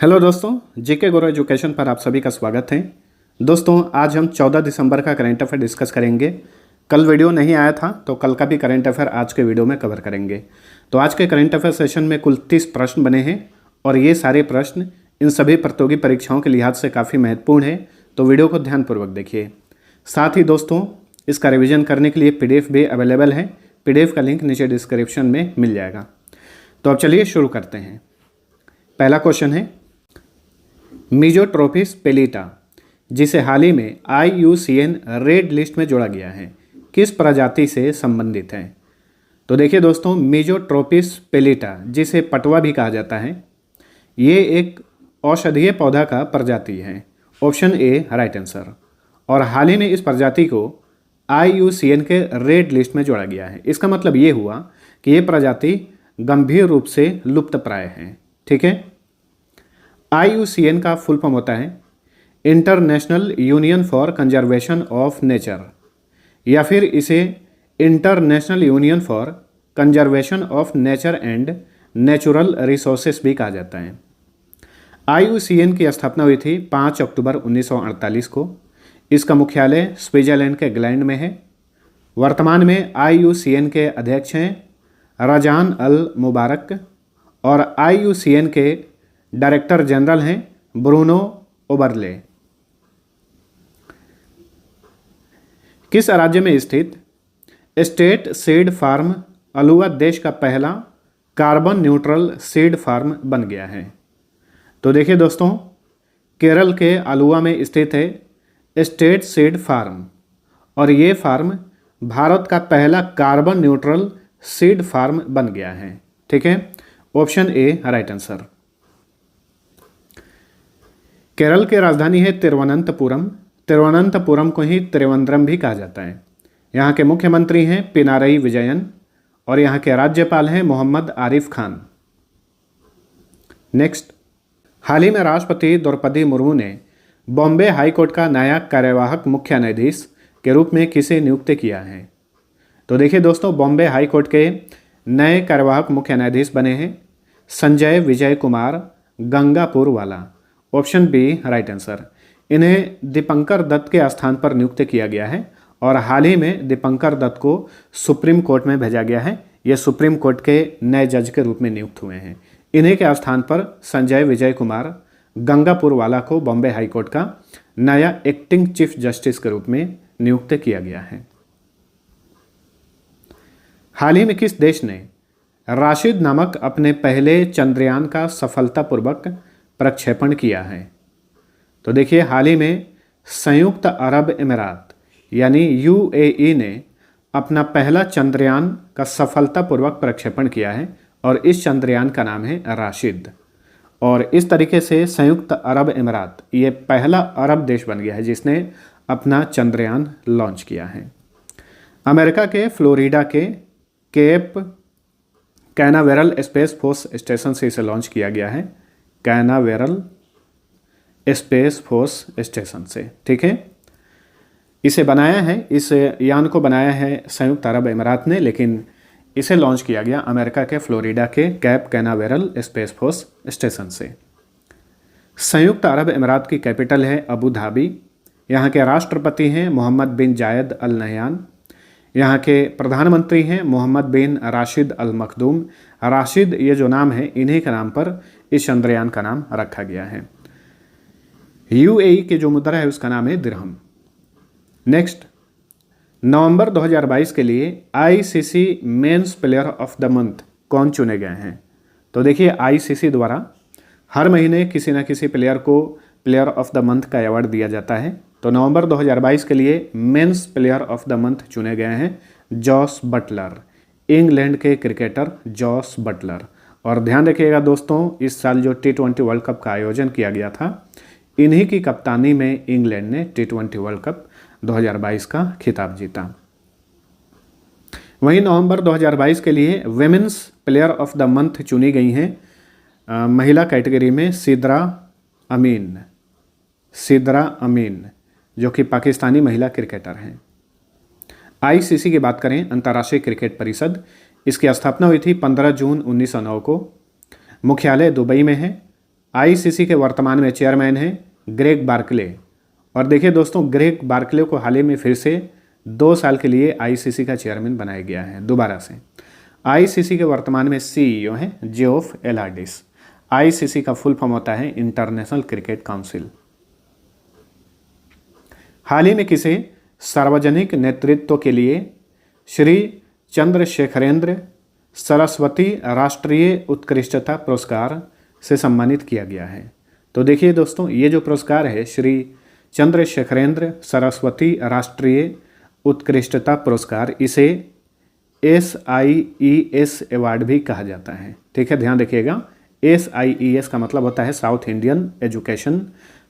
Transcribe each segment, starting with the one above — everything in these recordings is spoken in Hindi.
हेलो दोस्तों, जीके गुरु एजुकेशन पर आप सभी का स्वागत है। दोस्तों, आज हम 14 दिसंबर का करंट अफेयर डिस्कस करेंगे। कल वीडियो नहीं आया था तो कल का भी करंट अफेयर आज के वीडियो में कवर करेंगे। तो आज के करंट अफेयर सेशन में कुल 30 प्रश्न बने हैं और ये सारे प्रश्न इन सभी प्रतियोगी परीक्षाओं के लिहाज से काफ़ी महत्वपूर्ण है, तो वीडियो को ध्यानपूर्वक देखिए। साथ ही दोस्तों, इसका रिविजन करने के लिए PDF भी अवेलेबल है। PDF का लिंक नीचे डिस्क्रिप्शन में मिल जाएगा। तो अब चलिए शुरू करते हैं। पहला क्वेश्चन है, मीजोट्रोपिस पेलिटा, जिसे हाल ही में IUCN रेड लिस्ट में जोड़ा गया है, किस प्रजाति से संबंधित है? तो देखिए दोस्तों, मीजोट्रोपिस पेलिटा, जिसे पटवा भी कहा जाता है, ये एक औषधीय पौधा का प्रजाति है। Option A right answer. और हाल ही में इस प्रजाति को IUCN के रेड लिस्ट में जोड़ा गया है। इसका मतलब ये हुआ कि ये प्रजाति गंभीर रूप से लुप्त प्राय है। ठीक है। IUCN का फुल फॉर्म होता है international union for conservation of nature, या फिर इसे international union for conservation of nature and natural resources भी कहा जाता है। IUCN की स्थापना हुई थी 5 अक्टूबर 1948 को। इसका मुख्यालय स्विट्जरलैंड के ग्लैंड में है। वर्तमान में IUCN के अध्यक्ष हैं रजान अल मुबारक और IUCN के डायरेक्टर जनरल हैं ब्रूनो ओबरले। किस राज्य में स्थित स्टेट सीड फार्म अलुआ देश का पहला कार्बन न्यूट्रल सीड फार्म बन गया है? तो देखिए दोस्तों, केरल के अलुआ में स्थित है स्टेट सीड फार्म और ये फार्म भारत का पहला कार्बन न्यूट्रल सीड फार्म बन गया है। ठीक है। Option A right answer. Kerala की राजधानी है तिरुवनंतपुरम। तिरुवनंतपुरम को ही त्रिवेंद्रम भी कहा जाता है। यहाँ के मुख्यमंत्री हैं पिनारई विजयन और यहाँ के राज्यपाल हैं मोहम्मद आरिफ खान। नेक्स्ट, हाल ही में राष्ट्रपति द्रौपदी मुर्मू ने बॉम्बे हाई कोर्ट का नया कार्यवाहक मुख्य न्यायाधीश के रूप में किसे नियुक्त किया है? तो देखिए दोस्तों, बॉम्बे हाई कोर्ट के नए कार्यवाहक मुख्य न्यायाधीश बने हैं संजय विजय कुमार गंगापुर वाला। Option B right answer. इन्हें दीपंकर दत्त के स्थान पर नियुक्त किया गया है और हाल ही में दीपंकर दत्त को सुप्रीम कोर्ट में भेजा गया है। ये सुप्रीम कोर्ट के नए जज के रूप में नियुक्त हुए हैं। इन्हीं के स्थान पर संजय विजय कुमार गंगापुर वाला को बॉम्बे हाई कोर्ट का नया एक्टिंग चीफ जस्टिस के रूप में नियुक्त किया गया है। हाल ही में किस देश ने राशिद नामक अपने पहले चंद्रयान का सफलतापूर्वक प्रक्षेपण किया है? तो देखिए, हाल ही में संयुक्त अरब अमीरात यानी UAE ने अपना पहला चंद्रयान का सफलतापूर्वक प्रक्षेपण किया है और इस चंद्रयान का नाम है राशिद। और इस तरीके से संयुक्त अरब अमीरात ये पहला अरब देश बन गया है जिसने अपना चंद्रयान लॉन्च किया है। अमेरिका के फ्लोरिडा के Cape Canaveral space force station से इसे लॉन्च किया गया है, कैनावेरल स्पेस फोर्स स्टेशन से। ठीक है। इसे बनाया है, इस यान को बनाया है संयुक्त अरब अमीरात ने, लेकिन इसे लॉन्च किया गया अमेरिका के फ्लोरिडा के cap Canaveral space force station से। संयुक्त अरब अमीरात की कैपिटल है अबू धाबी। यहाँ के राष्ट्रपति हैं मोहम्मद बिन जायद अल नहयान। यहाँ के प्रधानमंत्री हैं मोहम्मद बिन राशिद अल मखदूम। राशिद ये जो नाम है, इन्हीं के नाम पर इस चंद्रयान का नाम रखा गया है। UAE की जो मुद्रा है उसका नाम है दिरहम। नेक्स्ट, नवंबर 2022 के लिए ICC men's player of the month कौन चुने गए हैं? तो देखिए, ICC द्वारा हर महीने किसी न किसी प्लेयर को प्लेयर ऑफ द मंथ का अवार्ड दिया जाता है। तो नवंबर 2022 के लिए men's player of the month चुने गए हैं जॉस बटलर, इंग्लैंड के क्रिकेटर जॉस बटलर। और ध्यान रखिएगा दोस्तों, इस साल जो T20 वर्ल्ड कप का आयोजन किया गया था, इन्हीं की कप्तानी में इंग्लैंड ने T20 वर्ल्ड कप 2022 का खिताब जीता। वहीं नवंबर 2022 के लिए women's player of the month चुनी गई हैं महिला कैटेगरी में सिद्रा अमीन जो कि पाकिस्तानी महिला क्रिकेटर हैं। ICC की बात करें, अंतर्राष्ट्रीय क्रिकेट परिषद, इसकी स्थापना हुई थी 15 जून 1909 को। मुख्यालय दुबई में है आईसीसी के वर्तमान में चेयरमैन हैं ग्रेग बार्कले। और देखिए दोस्तों, ग्रेग बार्कले को हाल ही में फिर से 2 साल के लिए आईसीसी का चेयरमैन बनाया गया है दोबारा से। आईसीसी के वर्तमान में सीईओ हैं जेओफ एलार्डिस। आईसीसी का फुल फॉर्म होता है इंटरनेशनल क्रिकेट काउंसिल। हाल ही में किसे सार्वजनिक नेतृत्व के लिए श्री चंद्रशेखरेंद्र सरस्वती राष्ट्रीय उत्कृष्टता पुरस्कार से सम्मानित किया गया है? तो देखिए दोस्तों, ये जो पुरस्कार है श्री चंद्रशेखरेंद्र सरस्वती राष्ट्रीय उत्कृष्टता पुरस्कार, इसे SIES अवार्ड भी कहा जाता है। ठीक है, ध्यान रखिएगा। SIES का मतलब होता है साउथ इंडियन एजुकेशन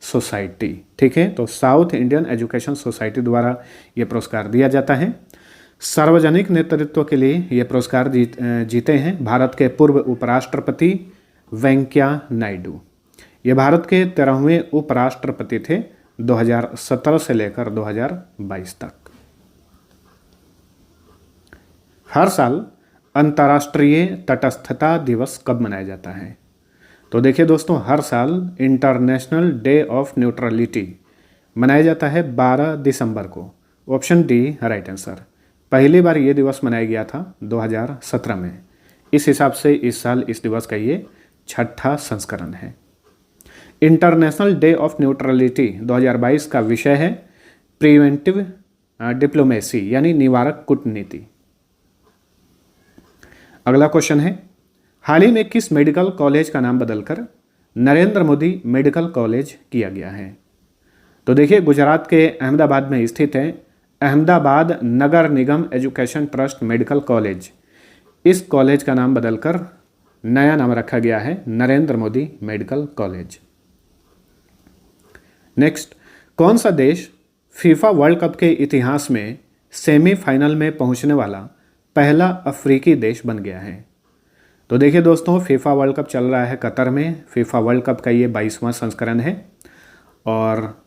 सोसाइटी। ठीक है, तो साउथ इंडियन एजुकेशन सोसाइटी द्वारा ये पुरस्कार दिया जाता है। सार्वजनिक नेतृत्व के लिए ये पुरस्कार जीते हैं भारत के पूर्व उपराष्ट्रपति वेंकैया नायडू। ये भारत के 13वें उपराष्ट्रपति थे 2017 से लेकर 2022 तक। हर साल अंतर्राष्ट्रीय तटस्थता दिवस कब मनाया जाता है? तो देखिए दोस्तों, हर साल इंटरनेशनल डे ऑफ न्यूट्रलिटी मनाया जाता है 12 दिसंबर को। Option D right answer. पहली बार ये दिवस मनाया गया था 2017 में। इस हिसाब से इस साल इस दिवस का ये 6ठा संस्करण है। इंटरनेशनल डे ऑफ न्यूट्रलिटी 2022 का विषय है प्रिवेंटिव डिप्लोमेसी, यानी निवारक कूटनीति। अगला क्वेश्चन है, हाल ही में किस मेडिकल कॉलेज का नाम बदलकर नरेंद्र मोदी मेडिकल कॉलेज किया गया है? तो देखिए, गुजरात के अहमदाबाद में स्थित है अहमदाबाद नगर निगम एजुकेशन ट्रस्ट मेडिकल कॉलेज। इस कॉलेज का नाम बदलकर नया नाम रखा गया है Narendra Modi medical college. Next, कौन सा देश फीफा वर्ल्ड कप के इतिहास में सेमीफाइनल में पहुंचने वाला पहला अफ्रीकी देश बन गया है? तो देखिए दोस्तों, फीफा वर्ल्ड कप चल रहा है कतर में। फीफा वर्ल्ड कप का ये 22वां संस्करण है और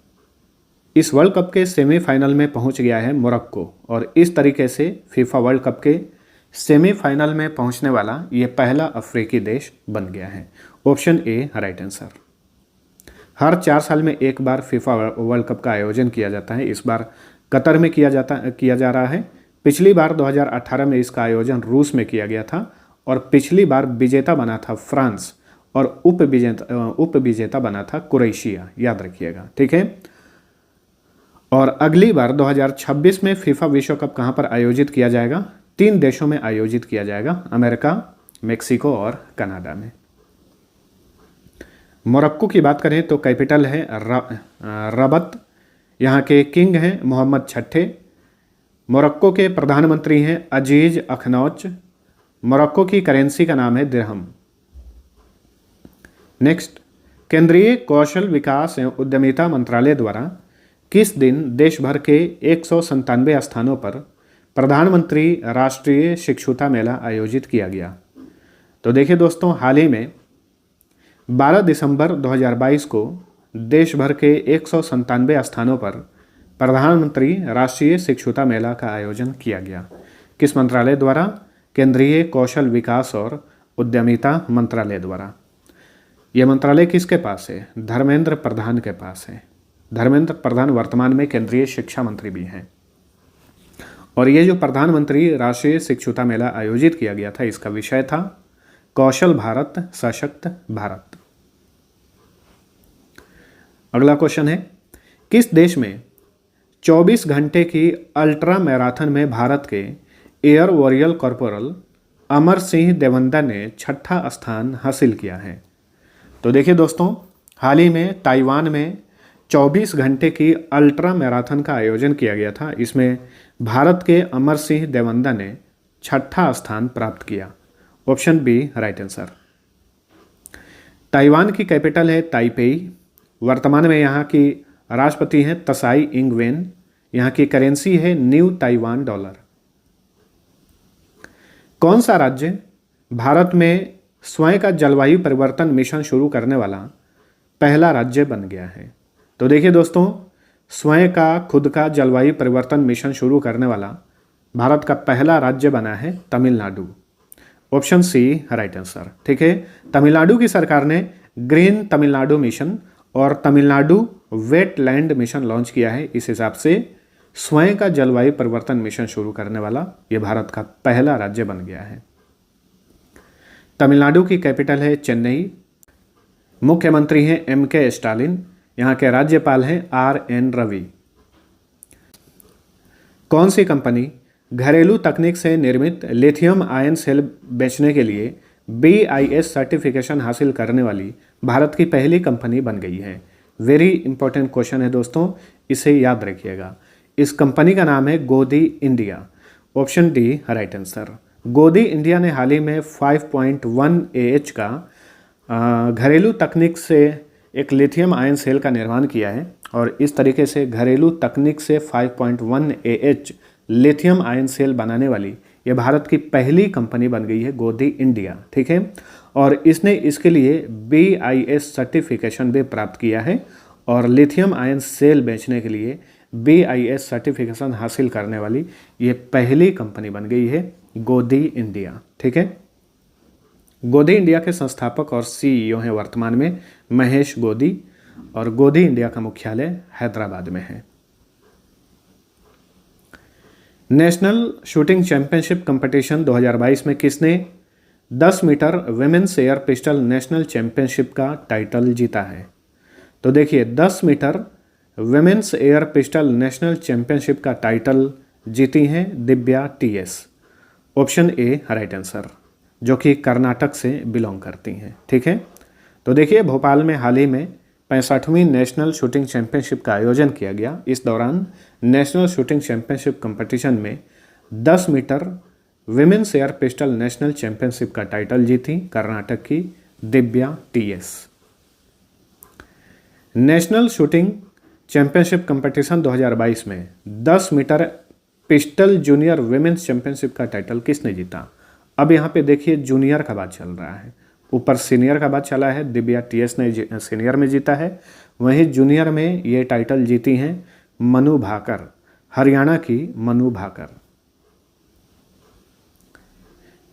इस वर्ल्ड कप के सेमीफाइनल में पहुंच गया है मोरक्को। और इस तरीके से फीफा वर्ल्ड कप के सेमीफाइनल में पहुंचने वाला ये पहला अफ्रीकी देश बन गया है। Option A right answer. हर 4 साल में एक बार फीफा वर्ल्ड कप का आयोजन किया जाता है। इस बार कतर में किया जा रहा है। पिछली बार 2018 में इसका आयोजन रूस में किया गया था और पिछली बार विजेता बना था फ्रांस और उप विजेता बना था क्रोएशिया, याद रखिएगा। ठीक है, और अगली बार 2026 में फीफा विश्व कप कहाँ पर आयोजित किया जाएगा? 3 देशों में आयोजित किया जाएगा, अमेरिका, मेक्सिको और कनाडा में। मोरक्को की बात करें तो कैपिटल है रबत। यहाँ के किंग हैं मोहम्मद छठे। मोरक्को के प्रधानमंत्री हैं अजीज अखनौच। मोरक्को की करेंसी का नाम है दिरहम। नेक्स्ट, केंद्रीय कौशल विकास एवं उद्यमिता मंत्रालय द्वारा किस दिन देश भर के 197 स्थानों पर प्रधानमंत्री राष्ट्रीय शिक्षुता मेला आयोजित किया गया? तो देखिए दोस्तों, हाल ही में 12 दिसंबर 2022 को देश भर के 197 स्थानों पर प्रधानमंत्री राष्ट्रीय शिक्षुता मेला का आयोजन किया गया। किस मंत्रालय द्वारा? केंद्रीय कौशल विकास और उद्यमिता मंत्रालय द्वारा। यह मंत्रालय किसके पास है? धर्मेंद्र प्रधान के पास है। धर्मेंद्र प्रधान वर्तमान में केंद्रीय शिक्षा मंत्री भी हैं। और ये जो प्रधानमंत्री राष्ट्रीय शिक्षुता मेला आयोजित किया गया था, इसका विषय था कौशल भारत सशक्त भारत। अगला क्वेश्चन है, किस देश में 24 घंटे की अल्ट्रा मैराथन में भारत के air warrior corporal Amar Singh Devanda ने 6ठा स्थान हासिल किया है? तो देखिए दोस्तों, हाल ही में ताइवान में 24 घंटे की अल्ट्रा मैराथन का आयोजन किया गया था। इसमें भारत के अमर सिंह देवंदा ने 6ठा स्थान प्राप्त किया। Option B right answer. Taiwan की कैपिटल है ताइपेई। वर्तमान में यहाँ की राष्ट्रपति हैं तसाई इंग वेन। यहाँ की करेंसी है न्यू ताइवान डॉलर। कौन सा राज्य भारत में स्वयं का जलवायु परिवर्तन मिशन शुरू करने वाला पहला राज्य बन गया है? तो देखिए दोस्तों, स्वयं का खुद का जलवायु परिवर्तन मिशन शुरू करने वाला भारत का पहला राज्य बना है Tamil Nadu. Option C right answer. ठीक है, तमिलनाडु की सरकार ने ग्रीन तमिलनाडु मिशन और तमिलनाडु वेटलैंड मिशन लॉन्च किया है। इस हिसाब से स्वयं का जलवायु परिवर्तन मिशन शुरू करने वाला ये भारत का पहला राज्य बन गया है। तमिलनाडु की कैपिटल है चेन्नई। मुख्यमंत्री हैं MK स्टालिन। यहाँ के राज्यपाल हैं RN रवि। कौन सी कंपनी घरेलू तकनीक से निर्मित लिथियम आयन सेल बेचने के लिए BIS सर्टिफिकेशन हासिल करने वाली भारत की पहली कंपनी बन गई है? वेरी इंपॉर्टेंट क्वेश्चन है दोस्तों, इसे याद रखिएगा। इस कंपनी का नाम है गोदी India. Option D right answer. गोदी इंडिया ने हाल ही में 5.1 AH का घरेलू तकनीक से एक लिथियम आयन सेल का निर्माण किया है और इस तरीके से घरेलू तकनीक से 5.1 AH लिथियम आयन सेल बनाने वाली ये भारत की पहली कंपनी बन गई है गोदी इंडिया, ठीक है। और इसने इसके लिए BIS सर्टिफिकेशन भी प्राप्त किया है और लिथियम आयन सेल बेचने के लिए BIS सर्टिफिकेशन हासिल करने वाली ये पहली कंपनी बन गई है गोदी इंडिया, ठीक है। गोदी इंडिया के संस्थापक और CEO हैं वर्तमान में महेश गोदी और गोदी इंडिया का मुख्यालय हैदराबाद में है। नेशनल शूटिंग चैंपियनशिप कंपटीशन 2022 में किसने 10 meter women's air pistol national championship का टाइटल जीता है? तो देखिए 10 meter women's air pistol national championship का टाइटल जीती हैं Divya TS। Option A right answer, जो कि कर्नाटक से बिलोंग करती हैं, ठीक है। तो देखिए भोपाल में हाल ही में 65वीं नेशनल शूटिंग चैंपियनशिप का आयोजन किया गया। इस दौरान नेशनल शूटिंग चैंपियनशिप कंपटीशन में 10 meter women's air pistol national championship का टाइटल जीती कर्नाटक की Divya TS। National shooting championship competition 2022 में 10 meter pistol junior women's championship का टाइटल किसने जीता? अब यहाँ पे देखिए जूनियर का बात चल रहा है, ऊपर सीनियर का बात चला है, दिव्या TS ने सीनियर में जीता है, वहीं जूनियर में ये टाइटल जीती हैं मनु भाकर, हरियाणा की मनु भाकर।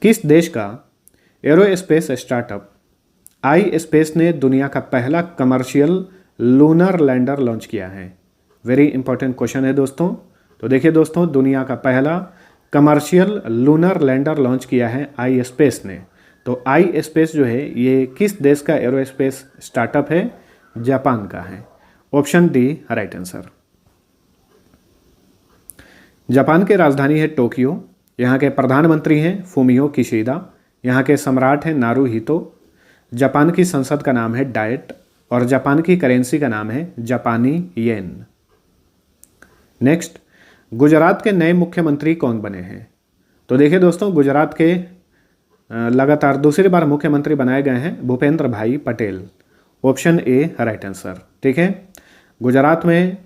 किस देश का एरोस्पेस स्टार्टअप iSpace ने दुनिया का पहला कमर्शियल लूनर लैंडर लॉन्च किया है? वेरी इंपॉर्टेंट क्वेश्चन है दोस्तों। तो देखिए दोस्तों, दुनिया का पहला कमर्शियल लूनर लैंडर लॉन्च किया है iSpace ने। तो iSpace जो है ये किस देश का एरोस्पेस स्टार्टअप है? जापान का है। Option D right answer. Japan की राजधानी है टोक्यो। यहाँ के प्रधानमंत्री हैं फूमियो किशिदा। यहाँ के सम्राट हैं नारुहितो। जापान की संसद का नाम है डाइट और जापान की करेंसी का नाम है जापानी येन। नेक्स्ट, गुजरात के नए मुख्यमंत्री कौन बने हैं? तो देखिए दोस्तों, गुजरात के लगातार दूसरी बार मुख्यमंत्री बनाए गए हैं भूपेंद्र भाई Patel. Option A right answer, ठीक है। गुजरात में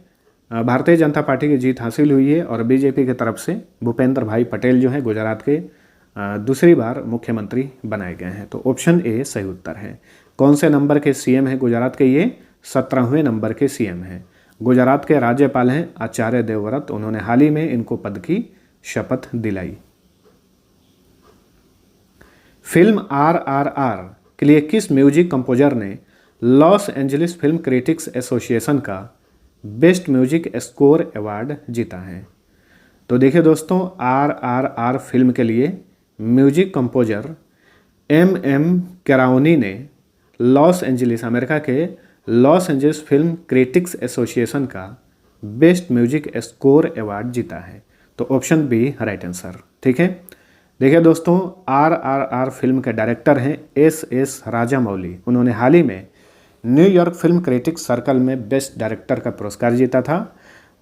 भारतीय जनता पार्टी की जीत हासिल हुई है और बीजेपी की तरफ से भूपेंद्र भाई पटेल जो हैं गुजरात के दूसरी बार मुख्यमंत्री बनाए गए हैं। तो ऑप्शन ए सही उत्तर है। कौन से नंबर के CM हैं गुजरात के? ये 17वें नंबर के CM हैं। गुजरात के राज्यपाल हैं आचार्य देवव्रत। उन्होंने हाल ही में इनको पद की शपथ दिलाई। फिल्म RRR के लिए किस म्यूजिक कंपोजर ने Los Angeles film critics association का बेस्ट म्यूजिक स्कोर अवार्ड जीता है? तो देखिए दोस्तों, RRR फिल्म के लिए म्यूजिक कंपोजर MM कैराओनी ने लॉस एंजलिस, अमेरिका के Los Angeles film critics association का बेस्ट म्यूजिक स्कोर अवार्ड जीता है। तो ऑप्शन बी राइट आंसर, ठीक है। देखिए दोस्तों, RRR फिल्म के डायरेक्टर हैं SS राजामौली। उन्होंने हाल ही में न्यूयॉर्क फिल्म क्रिटिक्स सर्कल में बेस्ट डायरेक्टर का पुरस्कार जीता था।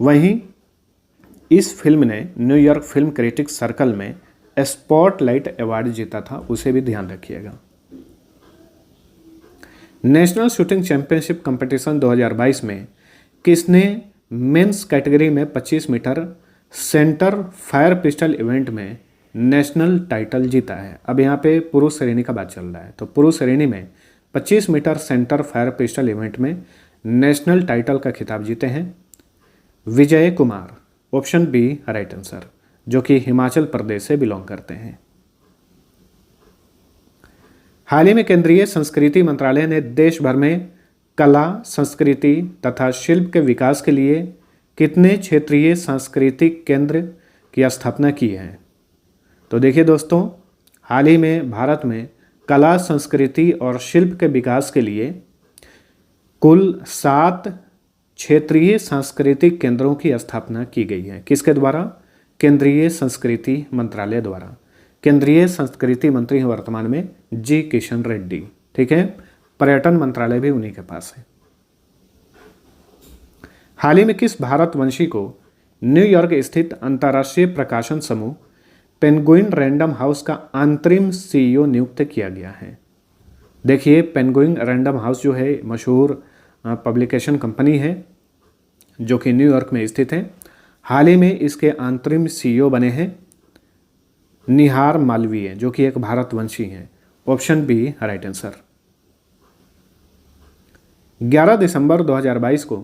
वहीं इस फिल्म ने न्यूयॉर्क फिल्म क्रिटिक्स सर्कल में स्पॉटलाइट अवार्ड जीता था, उसे भी ध्यान रखिएगा। नेशनल शूटिंग चैंपियनशिप कंपटीशन 2022 में किसने मेंस कैटेगरी में 25 metre centre fire pistol event में नेशनल टाइटल जीता है? अब यहाँ पे पुरुष श्रेणी का बात चल रहा है। तो पुरुष श्रेणी में 25 metre centre fire pistol event में नेशनल टाइटल का खिताब जीते हैं Vijay Kumar. Option B right answer, जो कि हिमाचल प्रदेश से बिलोंग करते हैं। हाल ही में केंद्रीय संस्कृति मंत्रालय ने देश भर में कला, संस्कृति तथा शिल्प के विकास के लिए कितने क्षेत्रीय सांस्कृतिक केंद्र की स्थापना की है? तो देखिए दोस्तों, हाल ही में भारत में कला, संस्कृति और शिल्प के विकास के लिए कुल 7 क्षेत्रीय सांस्कृतिक केंद्रों की स्थापना की गई है। किसके द्वारा? केंद्रीय संस्कृति मंत्रालय द्वारा। केंद्रीय संस्कृति मंत्री हैं वर्तमान में जी किशन रेड्डी। ठीक है, पर्यटन मंत्रालय भी उन्हीं के पास है। हाल ही में किस भारतवंशी को न्यूयॉर्क स्थित अंतर्राष्ट्रीय प्रकाशन समूह पेंगुइन रैंडम हाउस का अंतरिम सीईओ नियुक्त किया गया है? देखिए, पेंगुइन रैंडम हाउस जो है मशहूर पब्लिकेशन कंपनी है जो कि न्यूयॉर्क में स्थित है। हाल ही में इसके अंतरिम सीईओ बने हैं निहार मालवीय, जो कि एक भारतवंशी हैं। Option B right answer. 11 दिसंबर 2022 को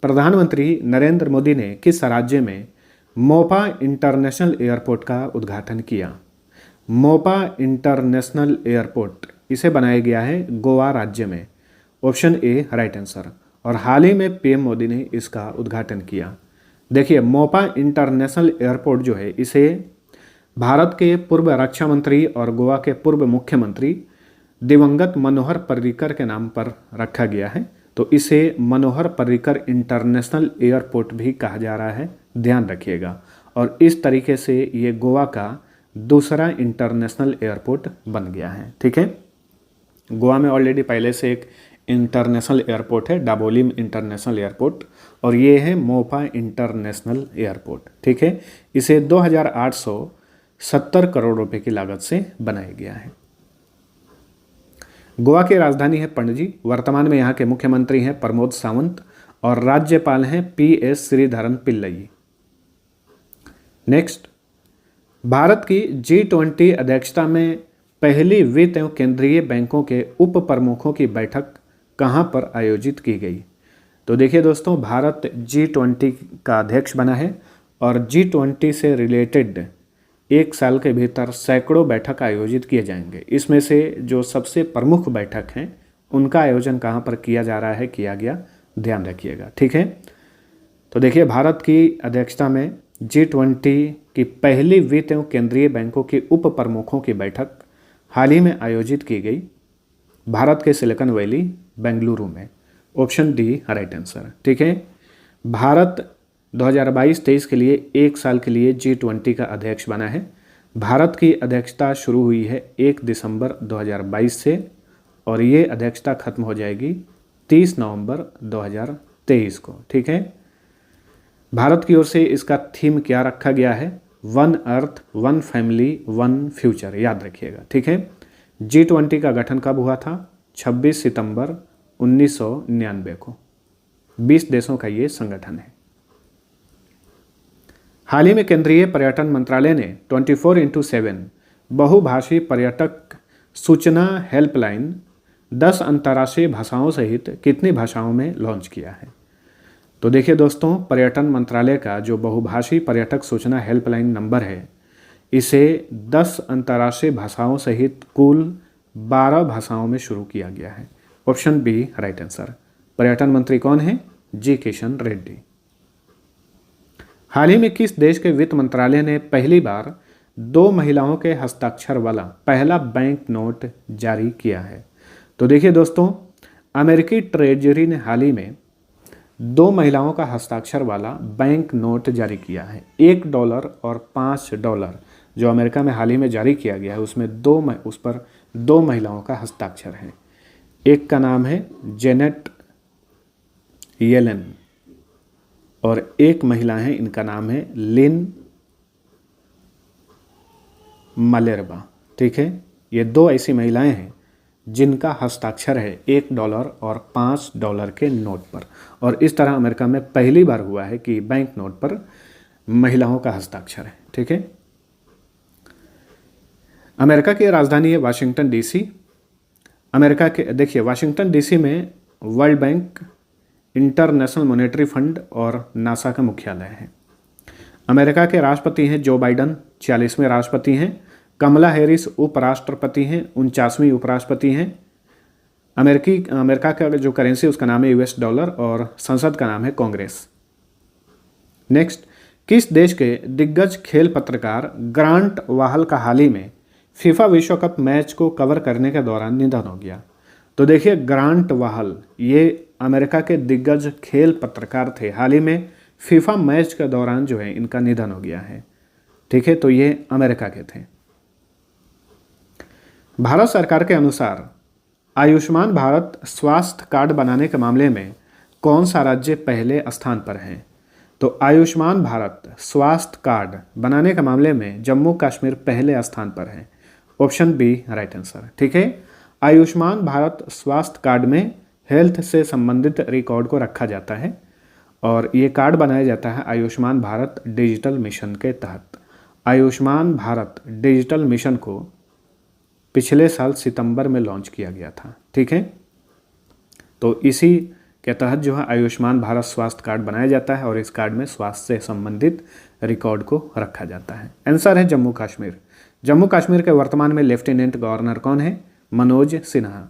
प्रधानमंत्री नरेंद्र मोदी ने किस राज्य में मोपा इंटरनेशनल एयरपोर्ट का उद्घाटन किया? मोपा इंटरनेशनल एयरपोर्ट इसे बनाया गया है गोवा राज्य में। Option A right answer. और हाल ही में पीएम मोदी ने इसका उद्घाटन किया। देखिए, मोपा इंटरनेशनल एयरपोर्ट जो है इसे भारत के पूर्व रक्षा मंत्री और गोवा के पूर्व मुख्यमंत्री दिवंगत मनोहर पर्रिकर के नाम पर रखा गया है, तो इसे मनोहर पर्रिकर इंटरनेशनल एयरपोर्ट भी कहा जा रहा है, ध्यान रखिएगा। और इस तरीके से ये गोवा का दूसरा इंटरनेशनल एयरपोर्ट बन गया है। ठीक है, गोवा में ऑलरेडी पहले से एक इंटरनेशनल एयरपोर्ट है, डाबोलिम इंटरनेशनल एयरपोर्ट, और ये है मोपा इंटरनेशनल एयरपोर्ट। ठीक है, इसे 2870 करोड़ रुपए की लागत से बनाया गया है। गोवा की राजधानी है पणजी। वर्तमान में यहाँ के मुख्यमंत्री हैं प्रमोद सावंत और राज्यपाल हैं पीएस श्रीधरन पिल्लई। नेक्स्ट, भारत की G20 अध्यक्षता में पहली वित्त एवं केंद्रीय बैंकों के उप प्रमुखों की बैठक कहाँ पर आयोजित की गई? तो देखिए दोस्तों, भारत G20 का अध्यक्ष बना है और G20 से रिलेटेड एक साल के भीतर सैकड़ों बैठक आयोजित किए जाएंगे। इसमें से जो सबसे प्रमुख बैठक हैं उनका आयोजन कहाँ पर किया जा रहा है, किया गया, ध्यान रखिएगा। ठीक है, तो देखिए, भारत की अध्यक्षता में G20 की पहली वित्त एवं केंद्रीय बैंकों के उप प्रमुखों की बैठक हाल ही में आयोजित की गई भारत के सिलिकॉन वैली बेंगलुरु में। Option D right answer. ठीक है, भारत 2022-23 के लिए एक साल के लिए G20 का अध्यक्ष बना है। भारत की अध्यक्षता शुरू हुई है 1 दिसंबर 2022 से और ये अध्यक्षता खत्म हो जाएगी 30 नवंबर 2023 को। ठीक है, भारत की ओर से इसका थीम क्या रखा गया है? One earth, one family, one future, याद रखिएगा। ठीक है, G20 का गठन कब हुआ था? 26 सितंबर 1999 को। 20 देशों का ये संगठन है। हाल ही में केंद्रीय पर्यटन मंत्रालय ने 24x7 बहुभाषी पर्यटक सूचना हेल्पलाइन 10 अंतर्राष्ट्रीय भाषाओं सहित कितनी भाषाओं में लॉन्च किया है? तो देखिए दोस्तों, पर्यटन मंत्रालय का जो बहुभाषी पर्यटक सूचना हेल्पलाइन नंबर है, इसे 10 अंतर्राष्ट्रीय भाषाओं सहित कुल 12 भाषाओं में शुरू किया गया है। Option B right answer. पर्यटन मंत्री कौन है? जी किशन रेड्डी। हाल ही में किस देश के वित्त मंत्रालय ने पहली बार 2 महिलाओं के हस्ताक्षर वाला पहला बैंक नोट जारी किया है? तो देखिए दोस्तों, अमेरिकी ट्रेजरी ने हाल ही में 2 महिलाओं का हस्ताक्षर वाला बैंक नोट जारी किया है। $1 और $5 जो अमेरिका में हाल ही में जारी किया गया है, उसमें उस पर 2 महिलाओं का हस्ताक्षर है। एक का नाम है जेनेट येलेन और एक महिला है, इनका नाम है लिन मलेरबा। ठीक है, ये 2 ऐसी महिलाएं हैं जिनका हस्ताक्षर है $1 और $5 के नोट पर। और इस तरह अमेरिका में पहली बार हुआ है कि बैंक नोट पर महिलाओं का हस्ताक्षर है। ठीक है, अमेरिका की राजधानी है वाशिंगटन डीसी। अमेरिका के देखिए, वाशिंगटन डीसी में world bank, international monetary fund और नासा का मुख्यालय है। अमेरिका के राष्ट्रपति हैं जो बाइडन, 40वें राष्ट्रपति हैं। कमला हैरिस उपराष्ट्रपति हैं, 49वीं उपराष्ट्रपति हैं। अमेरिका का जो करेंसी उसका नाम है US डॉलर और संसद का नाम है कांग्रेस। नेक्स्ट, किस देश के दिग्गज खेल पत्रकार ग्रांट वाहल का हाल ही में फीफा विश्व कप मैच को कवर करने के दौरान निधन हो गया? तो देखिए, ग्रांट वाहल ये अमेरिका के दिग्गज खेल पत्रकार थे। हाल ही में फीफा मैच के दौरान जो है इनका निधन हो गया है। ठीक है, तो ये अमेरिका के थे। भारत सरकार के अनुसार आयुष्मान भारत स्वास्थ्य कार्ड बनाने के मामले में कौन सा राज्य पहले स्थान पर है? तो आयुष्मान भारत स्वास्थ्य कार्ड बनाने के मामले में जम्मू कश्मीर पहले स्थान पर है। Option B right answer. ठीक है, आयुष्मान भारत स्वास्थ्य कार्ड में हेल्थ से संबंधित रिकॉर्ड को रखा जाता है और ये कार्ड बनाया जाता है आयुष्मान भारत डिजिटल मिशन के तहत। आयुष्मान भारत डिजिटल मिशन को पिछले साल सितंबर में लॉन्च किया गया था। ठीक है, तो इसी के तहत जो है आयुष्मान भारत स्वास्थ्य कार्ड बनाया जाता है और इस कार्ड में स्वास्थ्य से संबंधित रिकॉर्ड को रखा जाता है। आंसर है जम्मू कश्मीर। जम्मू कश्मीर के वर्तमान में लेफ्टिनेंट गवर्नर कौन है? मनोज सिन्हा।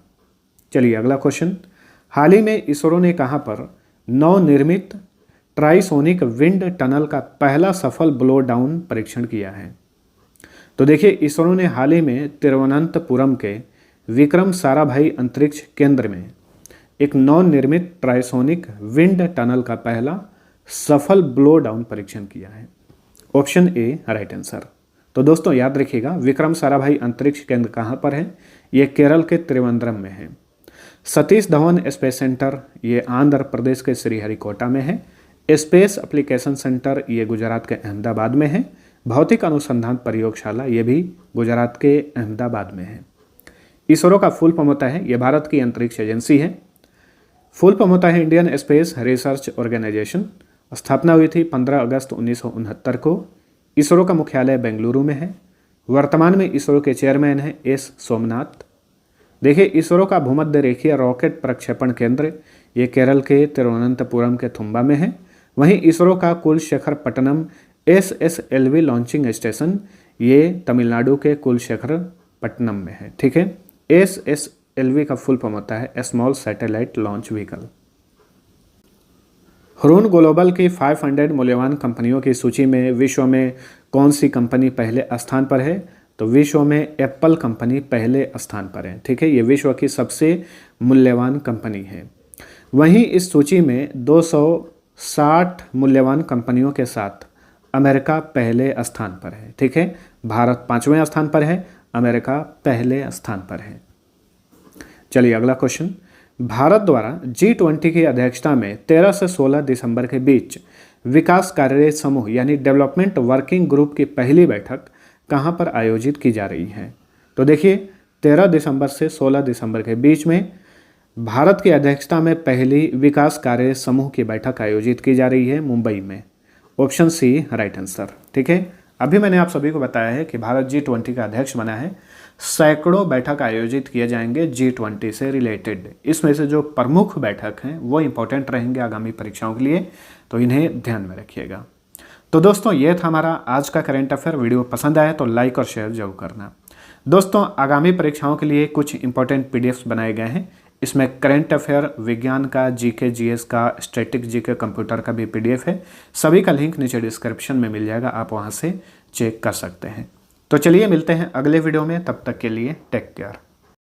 चलिए अगला क्वेश्चन, हाल ही में इसरो ने कहां पर नवनिर्मित ट्राइसोनिक विंड टनल का पहला सफल ब्लो डाउन परीक्षण किया है? तो देखिए, इसरो ने हाल ही में तिरुवनंतपुरम के विक्रम साराभाई अंतरिक्ष केंद्र में एक नवनिर्मित ट्राइसोनिक विंड टनल का पहला सफल ब्लो डाउन परीक्षण किया है। Option A right answer. तो दोस्तों याद रखिएगा, विक्रम साराभाई अंतरिक्ष केंद्र कहाँ पर है? ये केरल के त्रिवेंद्रम में है। सतीश धवन स्पेस सेंटर ये आंध्र प्रदेश के श्रीहरिकोटा में है। स्पेस एप्लीकेशन सेंटर ये गुजरात के अहमदाबाद में है। भौतिक अनुसंधान प्रयोगशाला ये भी गुजरात के अहमदाबाद में है। इसरो का फुल फॉर्म होता है, ये भारत की अंतरिक्ष एजेंसी है। फुल फॉर्म होता है इंडियन स्पेस रिसर्च ऑर्गेनाइजेशन। स्थापना हुई थी 15 अगस्त 1969 को। इसरो का मुख्यालय बेंगलुरु में है। वर्तमान में इसरो के चेयरमैन हैं एस सोमनाथ। देखिए, इसरो का भूमध्य रेखीय रॉकेट प्रक्षेपण केंद्र ये केरल के तिरुवनंतपुरम के थुम्बा में है। वहीं इसरो का कुलशेखरपट्टनम SSLV लॉन्चिंग स्टेशन ये तमिलनाडु के कुलशेखरपट्टनम में है। ठीक है, SSLV का फुल फॉर्म होता है small satellite launch vehicle. Hurun global की 500 मूल्यवान कंपनियों की सूची में विश्व में कौन सी कंपनी पहले स्थान पर है? तो विश्व में एप्पल कंपनी पहले स्थान पर है। ठीक है, ये विश्व की सबसे मूल्यवान कंपनी है। वहीं इस सूची में 260 मूल्यवान कंपनियों के साथ अमेरिका पहले स्थान पर है। ठीक है, भारत 5वें स्थान पर है, अमेरिका पहले स्थान पर है। चलिए अगला क्वेश्चन, भारत द्वारा G20 की अध्यक्षता में 13 से 16 दिसंबर के बीच विकास कार्य समूह यानी डेवलपमेंट वर्किंग ग्रुप की पहली बैठक कहां पर आयोजित की जा रही है? तो देखिए, 13 दिसंबर से 16 दिसंबर के बीच में भारत की अध्यक्षता में पहली विकास कार्य समूह की बैठक आयोजित की जा रही है मुंबई में। Option C right answer. ठीक है, अभी मैंने आप सभी को बताया है कि भारत G20 का अध्यक्ष बना है। सैकड़ों बैठक आयोजित किए जाएंगे G20 से रिलेटेड। इसमें से जो प्रमुख बैठक हैं वो इंपॉर्टेंट रहेंगे आगामी परीक्षाओं के लिए, तो इन्हें ध्यान में रखिएगा। तो दोस्तों ये था हमारा आज का करंट अफेयर। वीडियो पसंद आया तो लाइक और शेयर जरूर करना। दोस्तों आगामी परीक्षाओं के लिए कुछ इंपॉर्टेंट PDFs बनाए गए हैं। इसमें करंट अफेयर, विज्ञान का, GK GS का, स्टैटिक GK कंप्यूटर का भी PDF है। सभी का लिंक नीचे डिस्क्रिप्शन में मिल जाएगा, आप वहां से चेक कर सकते हैं। तो चलिए मिलते हैं अगले वीडियो में, तब तक के लिए टेक केयर।